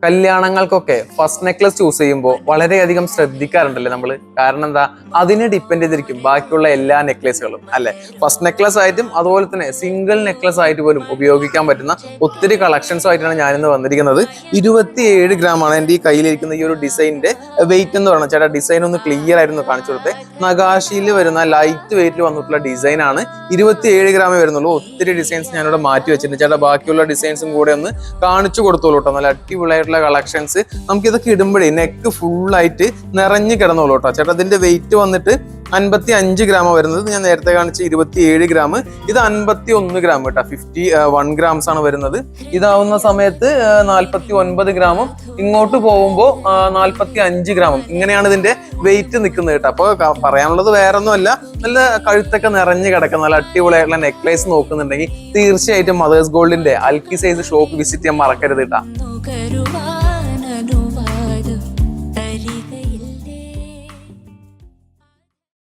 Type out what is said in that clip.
കല്യാണങ്ങൾക്കൊക്കെ first necklace choose ചെയ്യുമ്പോൾ വളരെയധികം ശ്രദ്ധിക്കാറുണ്ടല്ലേ നമ്മൾ. കാരണം എന്താ, അതിനെ ഡിപ്പെൻഡ് ചെയ്തിരിക്കും ബാക്കിയുള്ള എല്ലാ നെക്ലേസുകളും അല്ലെ. ഫസ്റ്റ് നെക്ലസ് ആയിട്ടും അതുപോലെ തന്നെ സിംഗിൾ നെക്ലസ് ആയിട്ട് പോലും ഉപയോഗിക്കാൻ പറ്റുന്ന ഒത്തിരി കളക്ഷൻസ് ആയിട്ടാണ് ഞാനിന്ന് വന്നിരിക്കുന്നത്. 27 ഗ്രാമാണ് എൻ്റെ ഈ കയ്യിലിരിക്കുന്ന ഈ ഒരു ഡിസൈനിന്റെ വെയിറ്റ് എന്ന് പറയുന്നത്. ചേട്ടാ ഡിസൈൻ ഒന്ന് ക്ലിയർ ആയിരുന്നു കാണിച്ചു കൊടുത്തേ. നഗാഷിയിൽ വരുന്ന ലൈറ്റ് വെയിറ്റിൽ വന്നിട്ടുള്ള ഡിസൈൻ ആണ്. 27 ഗ്രാമേ വരുന്നുള്ളൂ. ഒത്തിരി ഡിസൈൻസ് ഞാനിവിടെ മാറ്റി വെച്ചിട്ടുണ്ട്. ചേട്ടാ ബാക്കിയുള്ള ഡിസൈൻസും കൂടെ ഒന്ന് കാണിച്ചു കൊടുത്തോളൂ കേട്ടോ. നല്ല അടിപൊളിയായിട്ടുള്ള കളക്ഷൻസ്. നമുക്ക് ഇതൊക്കെ ഇടുമ്പോഴേ നെക്ക് ഫുൾ ആയിട്ട് നിറഞ്ഞു കിടന്നോളൂ കേട്ടോ. ചേട്ടാ ഇതിന്റെ വെയിറ്റ് വന്നിട്ട് 55 ഗ്രാം വരുന്നത്. ഞാൻ നേരത്തെ കാണിച്ച 27 ഗ്രാം, ഇത് 51 ഗ്രാം കേട്ടോ. 51 ഗ്രാംസ് ആണ് വരുന്നത്. ഇതാവുന്ന സമയത്ത് 49 ഗ്രാമും ഇങ്ങോട്ട് പോകുമ്പോൾ 45 ഗ്രാമും ഇങ്ങനെയാണ് ഇതിന്റെ വെയിറ്റ് നിൽക്കുന്നത് കേട്ടോ. അപ്പൊ പറയാനുള്ളത് വേറൊന്നുമല്ല, നല്ല കഴുത്തൊക്കെ നിറഞ്ഞു കിടക്കുന്ന നല്ല അടിപൊളിയായിട്ടുള്ള നെക്ലേസ് നോക്കുന്നുണ്ടെങ്കിൽ തീർച്ചയായിട്ടും മദേഴ്സ് ഗോൾഡിന്റെ അൽക്കി സൈസ് ഷോപ്പ് വിസിറ്റ് ചെയ്യാൻ മറക്കരുത് കേട്ടോ.